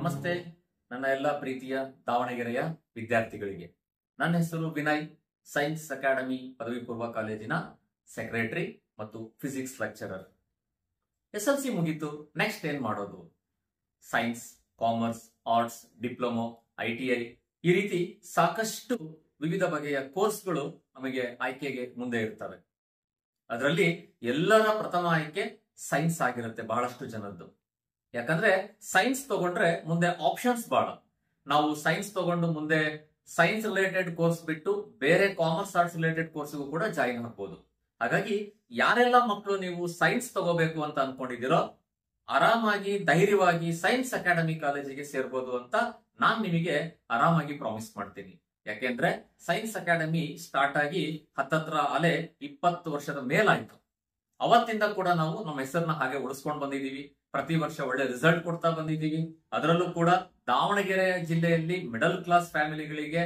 ನಮಸ್ತೆ ನನ್ನ ಎಲ್ಲ ಪ್ರೀತಿಯ ದಾವಣಗೆರೆಯ ವಿದ್ಯಾರ್ಥಿಗಳಿಗೆ. ನನ್ನ ಹೆಸರು ವಿನಯ್, ಸೈನ್ಸ್ ಅಕಾಡೆಮಿ ಪದವಿ ಪೂರ್ವ ಕಾಲೇಜಿನ ಸೆಕ್ರೆಟರಿ ಮತ್ತು ಫಿಸಿಕ್ಸ್ ಲೆಕ್ಚರರ್. SLC ಮುಗಿತು, ನೆಕ್ಸ್ಟ್ ಏನ್ ಮಾಡೋದು? Science, commerce, arts, diploma, ITI ಈ ರೀತಿ ಸಾಕಷ್ಟು ವಿವಿಧ ಬಗೆಯ ಕೋರ್ಸ್ಗಳು ನಮಗೆ ಆಯ್ಕೆಗೆ ಮುಂದೆ ಇರ್ತವೆ. ಅದರಲ್ಲಿ ಎಲ್ಲರ ಪ್ರಥಮ ಆಯ್ಕೆ ಸೈನ್ಸ್ ಆಗಿರುತ್ತೆ ಬಹಳಷ್ಟು ಜನದ್ದು. ಯಾಕಂದ್ರೆ ಸೈನ್ಸ್ ತಗೊಂಡ್ರೆ ಮುಂದೆ ಆಪ್ಷನ್ಸ್ ಬಹಳ. ನಾವು ಸೈನ್ಸ್ ತಗೊಂಡು ಮುಂದೆ ಸೈನ್ಸ್ ರಿಲೇಟೆಡ್ ಕೋರ್ಸ್ ಬಿಟ್ಟು ಬೇರೆ ಕಾಮರ್ಸ್ ಆರ್ಟ್ಸ್ ರಿಲೇಟೆಡ್ ಕೋರ್ಸ್ಗೂ ಕೂಡ ಜಾಯಿನ್ ಆಗ್ಬೋದು. ಹಾಗಾಗಿ ಯಾರೆಲ್ಲ ಮಕ್ಕಳು ನೀವು ಸೈನ್ಸ್ ತಗೋಬೇಕು ಅಂತ ಅನ್ಕೊಂಡಿದ್ದೀರೋ ಆರಾಮಾಗಿ ಧೈರ್ಯವಾಗಿ ಸೈನ್ಸ್ ಅಕಾಡೆಮಿ ಕಾಲೇಜಿಗೆ ಸೇರ್ಬೋದು ಅಂತ ನಾನ್ ನಿಮಗೆ ಆರಾಮಾಗಿ ಪ್ರಾಮಿಸ್ ಮಾಡ್ತೀನಿ. ಯಾಕೆಂದ್ರೆ ಸೈನ್ಸ್ ಅಕಾಡೆಮಿ ಸ್ಟಾರ್ಟ್ ಆಗಿ ಹತ್ತತ್ರ ಅಲೆ 20 ವರ್ಷದ ಮೇಲಾಯ್ತು. ಅವತ್ತಿಂದ ಕೂಡ ನಾವು ನಮ್ಮ ಹೆಸರನ್ನ ಹಾಗೆ ಉಳಿಸ್ಕೊಂಡು ಬಂದಿದ್ದೀವಿ. ಪ್ರತಿ ವರ್ಷ ಒಳ್ಳೆ ರಿಸಲ್ಟ್ ಕೊಡ್ತಾ ಬಂದಿದ್ದೀವಿ. ಅದರಲ್ಲೂ ಕೂಡ ದಾವಣಗೆರೆ ಜಿಲ್ಲೆಯಲ್ಲಿ ಮಿಡಲ್ ಕ್ಲಾಸ್ ಫ್ಯಾಮಿಲಿಗಳಿಗೆ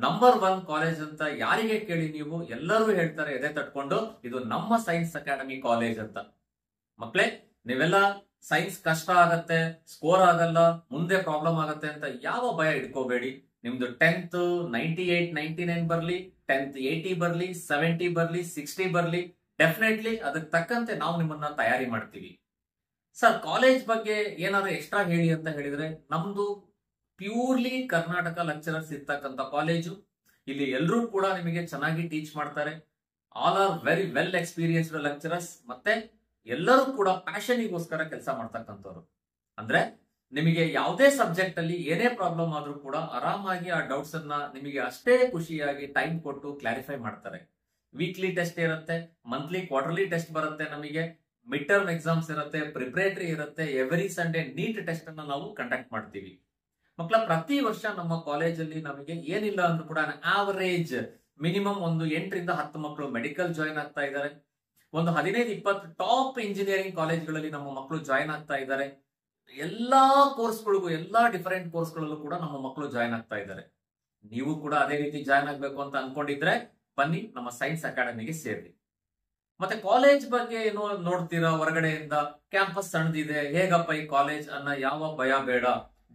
ನಂಬರ್ 1 ಕಾಲೇಜ್ ಅಂತ ಯಾರಿಗೆ ಕೇಳಿ ನೀವು ಎಲ್ಲರೂ ಹೇಳ್ತಾರೆ ಎದೆ ತಟ್ಕೊಂಡು, ಇದು ನಮ್ಮ ಸೈನ್ಸ್ ಅಕಾಡೆಮಿ ಕಾಲೇಜ್ ಅಂತ. ಮಕ್ಕಳೇ, ನೀವೆಲ್ಲ ಸೈನ್ಸ್ ಕಷ್ಟ ಆಗತ್ತೆ, ಸ್ಕೋರ್ ಆಗಲ್ಲ, ಮುಂದೆ ಪ್ರಾಬ್ಲಮ್ ಆಗತ್ತೆ ಅಂತ ಯಾವ ಭಯ ಇಟ್ಕೋಬೇಡಿ. ನಿಮ್ದು 10th 98, 99 ಬರ್ಲಿ, 10th 80 ಬರ್ಲಿ, 70 ಬರ್ಲಿ, 60 ಬರ್ಲಿ, ಡೆಫಿನೆಟ್ಲಿ ಅದಕ್ಕೆ ತಕ್ಕಂತೆ ನಾವು ನಿಮ್ಮನ್ನ ತಯಾರಿ ಮಾಡ್ತೀವಿ. ಸರ್, ಕಾಲೇಜ್ ಬಗ್ಗೆ ಏನಾದ್ರು ಎಕ್ಸ್ಟ್ರಾ ಹೇಳಿ ಅಂತ ಹೇಳಿದ್ರೆ, ನಮ್ದು ಪ್ಯೂರ್ಲಿ ಕರ್ನಾಟಕ ಲೆಕ್ಚರರ್ಸ್ ಇರ್ತಕ್ಕಂಥ ಕಾಲೇಜು. ಇಲ್ಲಿ ಎಲ್ಲರೂ ಕೂಡ ನಿಮಗೆ ಚೆನ್ನಾಗಿ ಟೀಚ್ ಮಾಡ್ತಾರೆ. All are very well experienced lecturers. ಮತ್ತೆ ಎಲ್ಲರೂ ಕೂಡ ಪ್ಯಾಷನಿಗೋಸ್ಕರ ಕೆಲಸ ಮಾಡ್ತಕ್ಕಂಥವ್ರು. ಅಂದ್ರೆ ನಿಮಗೆ ಯಾವುದೇ ಸಬ್ಜೆಕ್ಟ್ ಅಲ್ಲಿ ಏನೇ ಪ್ರಾಬ್ಲಮ್ ಆದ್ರೂ ಕೂಡ ಆರಾಮಾಗಿ ಆ ಡೌಟ್ಸ್ ಅನ್ನ ನಿಮಗೆ ಅಷ್ಟೇ ಖುಷಿಯಾಗಿ ಟೈಮ್ ಕೊಟ್ಟು ಕ್ಲಾರಿಫೈ ಮಾಡ್ತಾರೆ. ವೀಕ್ಲಿ ಟೆಸ್ಟ್ ಇರುತ್ತೆ, ಮಂತ್ಲಿ ಕ್ವಾರ್ಟರ್ಲಿ ಟೆಸ್ಟ್ ಬರುತ್ತೆ, ನಮಗೆ ಮಿಡ್ ಟರ್ಮ್ ಎಕ್ಸಾಮ್ಸ್ ಇರುತ್ತೆ, ಪ್ರಿಪರೇಟರಿ ಇರುತ್ತೆ, ಎವ್ರಿ ಸಂಡೇ ನೀಟ್ ಟೆಸ್ಟ್ ಅನ್ನ ನಾವು ಕಂಡಕ್ಟ್ ಮಾಡ್ತೀವಿ. ಮಕ್ಕಳ, ಪ್ರತಿ ವರ್ಷ ನಮ್ಮ ಕಾಲೇಜಲ್ಲಿ ನಮಗೆ ಏನಿಲ್ಲ ಅಂದ್ರೂ ಕೂಡ ಆವರೇಜ್ ಮಿನಿಮಮ್ ಒಂದು 8 ರಿಂದ 10 ಮಕ್ಕಳು ಮೆಡಿಕಲ್ ಜಾಯಿನ್ ಆಗ್ತಾ ಇದ್ದಾರೆ. ಒಂದು 15-20 ಟಾಪ್ ಇಂಜಿನಿಯರಿಂಗ್ ಕಾಲೇಜ್ಗಳಲ್ಲಿ ನಮ್ಮ ಮಕ್ಕಳು ಜಾಯಿನ್ ಆಗ್ತಾ ಇದ್ದಾರೆ. ಎಲ್ಲಾ ಕೋರ್ಸ್ಗಳಿಗೂ, ಎಲ್ಲಾ ಡಿಫರೆಂಟ್ ಕೋರ್ಸ್ಗಳಲ್ಲೂ ಕೂಡ ನಮ್ಮ ಮಕ್ಕಳು ಜಾಯಿನ್ ಆಗ್ತಾ ಇದ್ದಾರೆ. ನೀವು ಕೂಡ ಅದೇ ರೀತಿ ಜಾಯಿನ್ ಆಗ್ಬೇಕು ಅಂತ ಅನ್ಕೊಂಡಿದ್ರೆ ಬನ್ನಿ, ನಮ್ಮ ಸೈನ್ಸ್ ಅಕಾಡೆಮಿಗೆ ಸೇರಿ. ಮತ್ತೆ ಕಾಲೇಜ್ ಬಗ್ಗೆ ಏನೋ ನೋಡ್ತೀರಾ ಹೊರಗಡೆಯಿಂದ, ಕ್ಯಾಂಪಸ್ ಸಣ್ಣದಿದೆ, ಹೇಗಪ್ಪ ಈ ಕಾಲೇಜ್ ಅನ್ನ ಯಾವ ಭಯ ಬೇಡ.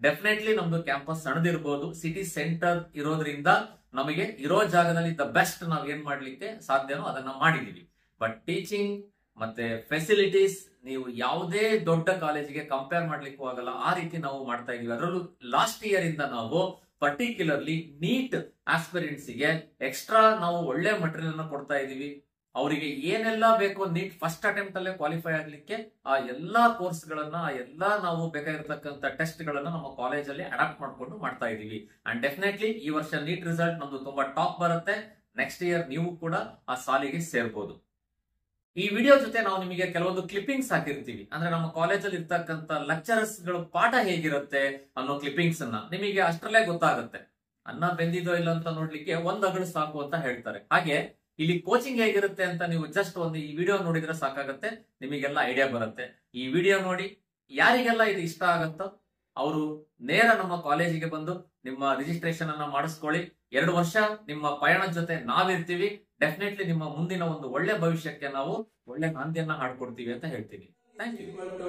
ಡೆಫಿನೆಟ್ಲಿ ನಮ್ದು ಕ್ಯಾಂಪಸ್ ಸಣ್ಣದಿರ್ಬೋದು, ಸಿಟಿ ಸೆಂಟರ್ ಇರೋದ್ರಿಂದ ನಮಗೆ ಇರೋ ಜಾಗದಲ್ಲಿ ದ ಬೆಸ್ಟ್ ನಾವ್ ಏನ್ ಮಾಡ್ಲಿಕ್ಕೆ ಸಾಧ್ಯನೋ ಅದನ್ನ ಮಾಡಿದೀವಿ. ಬಟ್ ಟೀಚಿಂಗ್ ಮತ್ತೆ ಫೆಸಿಲಿಟೀಸ್ ನೀವು ಯಾವುದೇ ದೊಡ್ಡ ಕಾಲೇಜಿಗೆ ಕಂಪೇರ್ ಮಾಡ್ಲಿಕ್ಕೂ ಆಗಲ್ಲ, ಆ ರೀತಿ ನಾವು ಮಾಡ್ತಾ ಇದೀವಿ. ಅದರಲ್ಲೂ ಲಾಸ್ಟ್ ಇಯರ್ ಇಂದ ನಾವು ಪರ್ಟಿಕ್ಯುಲರ್ಲಿ ನೀಟ್ ಆಸ್ಪಿರೆಂಟ್ಸ್ ಗೆ ಎಕ್ಸ್ಟ್ರಾ ನಾವು ಒಳ್ಳೆ ಮಟೀರಿಯಲ್ ಅನ್ನ ಕೊಡ್ತಾ ಇದೀವಿ. ಅವರಿಗೆ ಏನೆಲ್ಲ ಬೇಕು ನೀಟ್ ಫಸ್ಟ್ ಅಟೆಂಪ್ಟ್ ಅಲ್ಲೇ ಕ್ವಾಲಿಫೈ ಆಗ್ಲಿಕ್ಕೆ ಆ ಎಲ್ಲಾ ಕೋರ್ಸ್ ಗಳನ್ನ, ಆ ಎಲ್ಲಾ ನಾವು ಬೇಕಾಗಿರ್ತಕ್ಕಂಥ ಟೆಸ್ಟ್ ಗಳನ್ನ ನಮ್ಮ ಕಾಲೇಜಲ್ಲಿ ಅಡಾಪ್ಟ್ ಮಾಡ್ಕೊಂಡು ಮಾಡ್ತಾ ಇದೀವಿ. ಅಂಡ್ ಡೆಫಿನೆಟ್ಲಿ ಈ ವರ್ಷ ನೀಟ್ ರಿಸಲ್ಟ್ ನಮ್ದು ತುಂಬಾ ಟಾಪ್ ಬರುತ್ತೆ. ನೆಕ್ಸ್ಟ್ ಇಯರ್ ನೀವು ಕೂಡ ಆ ಸಾಲಿಗೆ ಸೇರ್ಬೋದು. ಈ ವಿಡಿಯೋ ಜೊತೆ ನಾವು ನಿಮಗೆ ಕೆಲವೊಂದು ಕ್ಲಿಪ್ಪಿಂಗ್ಸ್ ಹಾಕಿರ್ತೀವಿ. ಅಂದ್ರೆ ನಮ್ಮ ಕಾಲೇಜಲ್ಲಿ ಇರ್ತಕ್ಕಂಥ ಲೆಕ್ಚರರ್ಸ್ ಗಳು ಪಾಠ ಹೇಗಿರುತ್ತೆ ಅನ್ನೋ ಕ್ಲಿಪ್ಪಿಂಗ್ಸ್ ಅನ್ನ ನಿಮಗೆ ಅಷ್ಟರಲ್ಲೇ ಗೊತ್ತಾಗುತ್ತೆ. ಅನ್ನ ಬೆಂದಿದೋ ಇಲ್ಲ ಅಂತ ನೋಡ್ಲಿಕ್ಕೆ ಒಂದ್ ಅಗಳು ಸಾಕು ಅಂತ ಹೇಳ್ತಾರೆ. ಹಾಗೆ ಇಲ್ಲಿ ಕೋಚಿಂಗ್ ಹೇಗಿರುತ್ತೆ ಅಂತ ನೀವು ಜಸ್ಟ್ ಒಂದು ಈ ವಿಡಿಯೋ ನೋಡಿದ್ರೆ ಸಾಕಾಗತ್ತೆ, ನಿಮಗೆಲ್ಲ ಐಡಿಯಾ ಬರುತ್ತೆ. ಈ ವಿಡಿಯೋ ನೋಡಿ ಯಾರಿಗೆಲ್ಲ ಇದು ಇಷ್ಟ ಆಗತ್ತೋ ಅವರು ನೇರ ನಮ್ಮ ಕಾಲೇಜಿಗೆ ಬಂದು ನಿಮ್ಮ ರಿಜಿಸ್ಟ್ರೇಷನ್ ಅನ್ನ ಮಾಡಿಸ್ಕೊಳ್ಳಿ. 2 ವರ್ಷ ನಿಮ್ಮ ಪಯಣದ ಜೊತೆ ನಾವಿರ್ತೀವಿ. ಡೆಫಿನೆಟ್ಲಿ ನಿಮ್ಮ ಮುಂದಿನ ಒಂದು ಒಳ್ಳೆ ಭವಿಷ್ಯಕ್ಕೆ ನಾವು ಒಳ್ಳೆ ನಾಂದಿಯನ್ನ ಹಾಡ್ಕೊಡ್ತೀವಿ ಅಂತ ಹೇಳ್ತೀನಿ. Thank you.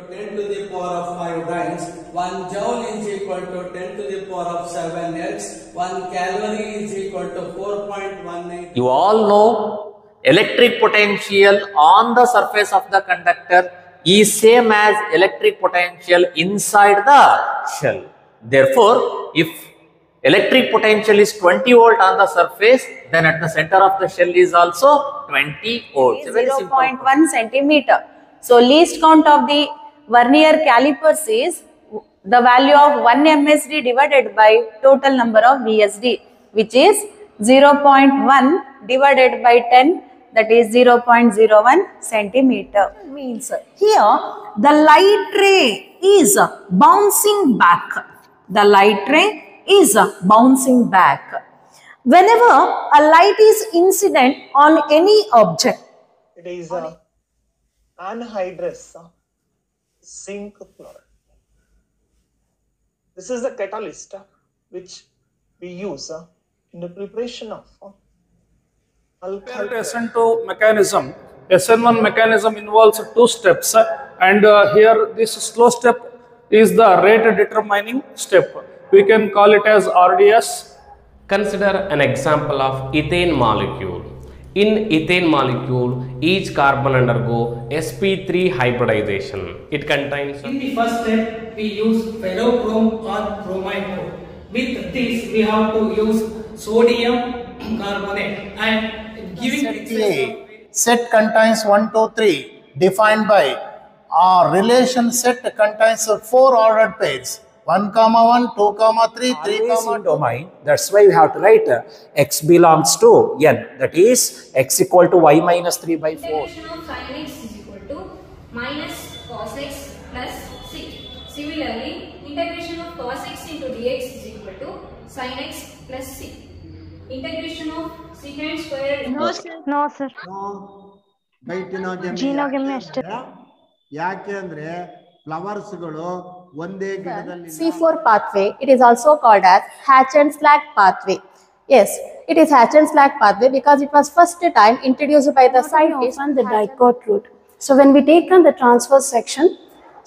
10 to the power of 5 times. 1 joule is equal to 10 to the power of 7 x. 1 calorie is equal to 4.18. You all know electric potential on the surface of the conductor is same as electric potential inside the shell. Therefore, if electric potential is 20 volt on the surface, then at the center of the shell is also 20 volts. 0.1 centimeter. So least count of the vernier calipers is the value of 1 MSD divided by total number of VSD, which is 0.1 divided by 10, that is 0.01 centimeter. Means here the light ray is bouncing back. The light ray is bouncing back. Whenever a light is incident on any object, it is anhydrous zinc chloride. This is the catalyst which we use in the preparation of alkyl. SN2 mechanism. SN1 mechanism involves 2 steps, and here this slow step is the rate determining step. We can call it as RDS. Consider an example of ethane molecule. In ethane molecule, each carbon undergo sp3 hybridization. It contains. In the first step, we use ferrochrome or chromite core. With this, we have to use sodium carbonate and giving set contains 1, 2, 3 defined by our relation set contains 4 ordered pairs. 1, 1, 2, 3, 3, domain. That's why we have to write x belongs to n. That is x equal to y minus 3 by 4. Integration of sin x is equal to minus cos x plus c. Similarly, integration of cos x into dx is equal to sin x plus c. Integration of secant square. No sir. ಯಾಕೆ ಅಂದ್ರೆ ಫ್ಲವರ್ಸ್ಗಳು ಒಂದೇ ಗಿಡದಲ್ಲಿ C4 pathway, it is also called as Hatch and Slack pathway. Yes, it is Hatch and Slack pathway because it was first time introduced by the scientists on the dicot route. So when we take on the transverse section,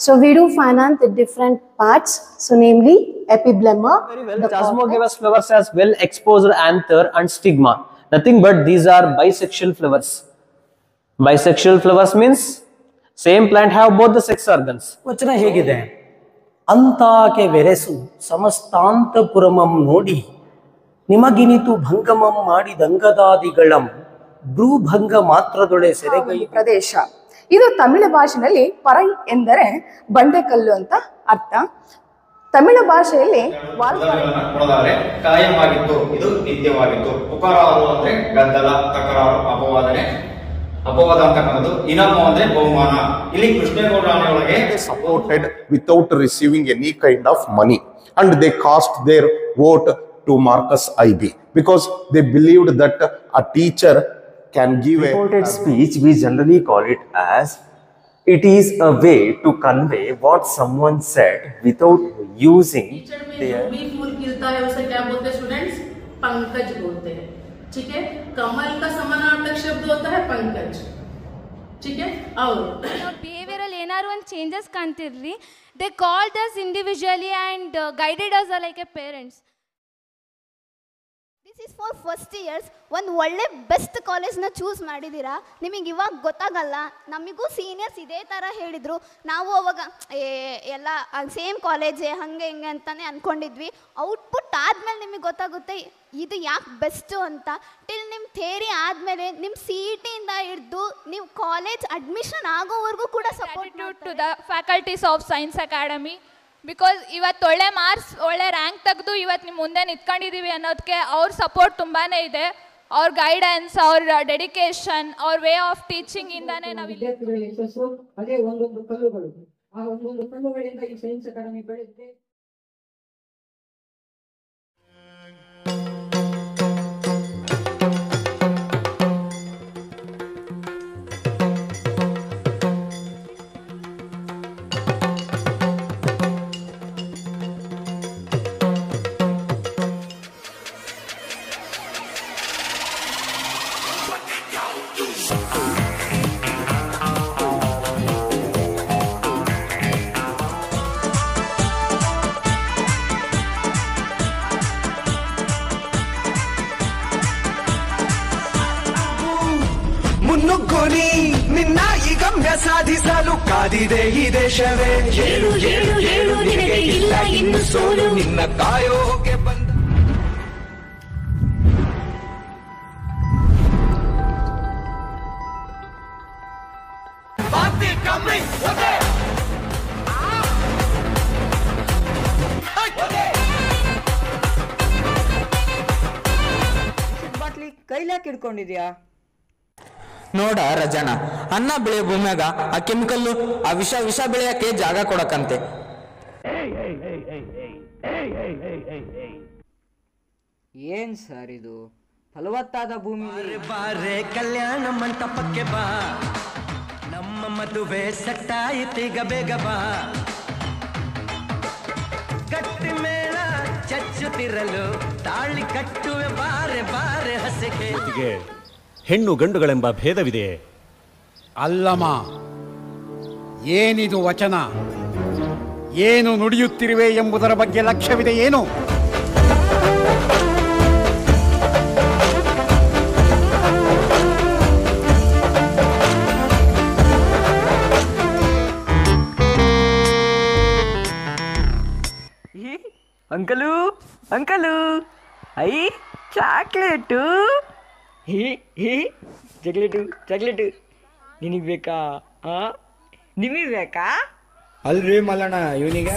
so we do find out the different parts, so namely epiblemma. The Chasmogamous flowers has well exposed anther and stigma. Nothing but these are bisexual flowers. Bisexual flowers means same plant have both the sex organs. ವಚನ ಹೇಗಿದೆ? ಅಂತಾಕೆ ವೆರೆಸು ಸಮಸ್ತಾಂತಪುರಮಂ ನೋಡಿ ನಿಮಗಿನಿತು ಭಂಗಮಂ ಮಾಡಿದಂಗದಾದಿಗಳಂ ಭ್ರೂಭಂಗ ಮಾತ್ರದೊಳೆ Sergei ಪ್ರದೇಶ. ಇದು ತಮಿಳು ಭಾಷೆಯಲ್ಲಿ ಪರೈ ಎಂದರೆ ಬಂಡೆಕಲ್ಲು ಅಂತ ಅರ್ಥ. ತಮಿಳು ಭಾಷೆಯಲ್ಲಿ ಕಾಯವಾಗಿತ್ತು, ಇದು ನಿತ್ಯವಾಗಿತ್ತು. ಉಕಾರಾರು ಅಂದ್ರೆ ಗದ್ದಲ, ತಕರಾರು, ಅಪವಾದನೆ. ಅಪವಾದ ಅಂತಕ್ಕಂಥದ್ದು ಇನಮೋ ಅಂದ್ರೆ ಬಹುಮಾನ. ಇಲ್ಲಿ ಕೃಷ್ಣೇಗೌಡರಾಣಿಯೊಳಗೆ supported without receiving any kind of money, and they cast their vote to Marcus IB because they believed that a teacher can give reported speech. We generally call it as it is a way to convey what someone said without using their. भी फूल खिलता है उसे क्या बोलते हैं students? Pankaj बोलते हैं. ठीक है, कमल का समानार्थक शब्द होता है पंकज. ठीक है, और ಬಿಹೇವಿಯರಲ್ ಏನಾರು ಒಂದು ಚೇಂಜಸ್ ಕಾಣ್ತಿರ್ಲಿ, they called us individually and guided us like a parents. This is for first years. ಒಂದು ಒಳ್ಳೆ ಬೆಸ್ಟ್ ಕಾಲೇಜ್ನ ಚೂಸ್ ಮಾಡಿದ್ದೀರಾ. ನಿಮಗೆ ಇವಾಗ ಗೊತ್ತಾಗಲ್ಲ, ನಮಗೂ ಸೀನಿಯರ್ಸ್ ಇದೇ ಥರ ಹೇಳಿದರು. ನಾವು ಅವಾಗ ಎಲ್ಲ ಸೇಮ್ ಕಾಲೇಜೇ ಹಂಗೆ ಹಿಂಗೆ ಅಂತಲೇ ಅಂದ್ಕೊಂಡಿದ್ವಿ. ಔಟ್ಪುಟ್ ಆದಮೇಲೆ ನಿಮಗೆ ಗೊತ್ತಾಗುತ್ತೆ ಇದು ಯಾಕೆ ಬೆಸ್ಟು ಅಂತ. ಟಿಲ್ ನಿಮ್ಮ ಥಿಯರಿ ಆದಮೇಲೆ ನಿಮ್ಮ CET-ಇಂದ ಹಿಡಿದು ನೀವು ಕಾಲೇಜ್ ಅಡ್ಮಿಷನ್ ಆಗೋವರೆಗೂ ಕೂಡ support to the faculties of science academy. Because ಇವತ್ತು ಒಳ್ಳೆ ಮಾರ್ಕ್ಸ್, ಒಳ್ಳೆ ರ್ಯಾಂಕ್ ತೆಗೆದು ಇವತ್ತು ನಿಮ್ಮ ಮುಂದೆ ನಿಂತ್ಕೊಂಡಿದ್ದೀವಿ ಅನ್ನೋದಕ್ಕೆ ಅವ್ರ ಸಪೋರ್ಟ್ ತುಂಬಾ ಇದೆ. ಅವ್ರ ಗೈಡೆನ್ಸ್, ಅವ್ರ ಡೆಡಿಕೇಶನ್, ಅವ್ರ ವೇ ಆಫ್ ಟೀಚಿಂಗ್ ಇಂದಾನೆ ನಾವು ವಿದ್ಯಾರ್ಥಿಗಳ ಯಶಸ್ಸು ಅದೇ ಒಂದೊಂದು ಕಲ್ಲುಗಳು. ಆ ಒಂದೊಂದು ಕಲ್ಲುಗಳಿಂದ ಈ ಸೈನ್ಸ್ ಅಕಾಡೆಮಿ ಬೆಳೆದಿದೆ. ಮುನ್ನುಗ್ಗೋನಿ ನಿನ್ನ ಈ ಗಮ್ಯ ಸಾಧಿಸಲು ಕಾದಿದೆ ಈ ದೇಶವೇ. ಏಳು ಏಳು ಏಳು ನಿನಗೆ ಇಲ್ಲ ಇನ್ನು ಸೋಲು, ನಿನ್ನ ಕಾಯೋಕೆ ಬಂದ ಬಾಟ್ಲಿ ಕೈಲಾಕ್ ಹಿಡ್ಕೊಂಡಿದ್ಯಾ? ನೋಡ ರಜನ, ಅನ್ನ ಬೆಳೆಯೋ ಭೂಮ್ಯಾಗ ಆ ಕೆಮಿಕಲ್ಲು, ಆ ವಿಷ ಬೆಳೆಯಕ್ಕೆ ಜಾಗ ಕೊಡಕಂತೆ. ಏನ್ ಸರ್ ಇದು? ಫಲವತ್ತಾದ ಭೂಮಿ. ಬಾರೆ ಕಲ್ಯಾಣ ಮಂಟಪಕ್ಕೆ ಬಾ, ನಮ್ಮ ಮದುವೆ ಸಟ್ಟಾಯಿತೀಗ ಬೇಗ ಬಾ. ಗಟ್ಟಿ ಮೇಳ ಚಚ್ಚುತ್ತಿರಲು ತಾಳಿ ಕಟ್ಟುವೆ ಬಾರೆ ಬಾರೆ ಹಸೆಗೆ. ಹೆಣ್ಣು ಗಂಡುಗಳೆಂಬ ಭೇದವಿದೆ. ಅಲ್ಲಮ್ಮ, ಏನಿದು ವಚನ? ಏನು ನುಡಿಯುತ್ತಿರುವೆ ಎಂಬುದರ ಬಗ್ಗೆ ಲಕ್ಷ್ಯವಿದೆ ಏನು? Uncle uncle I chocolate chocolate chocolate ನಿನಗೆ ಬೇಕಾ? ನಿಮಗೆ ಬೇಕಾ? ಅಲ್ರಿ ಮಲ್ಲಣ್ಣ ಇವನಿಗೆ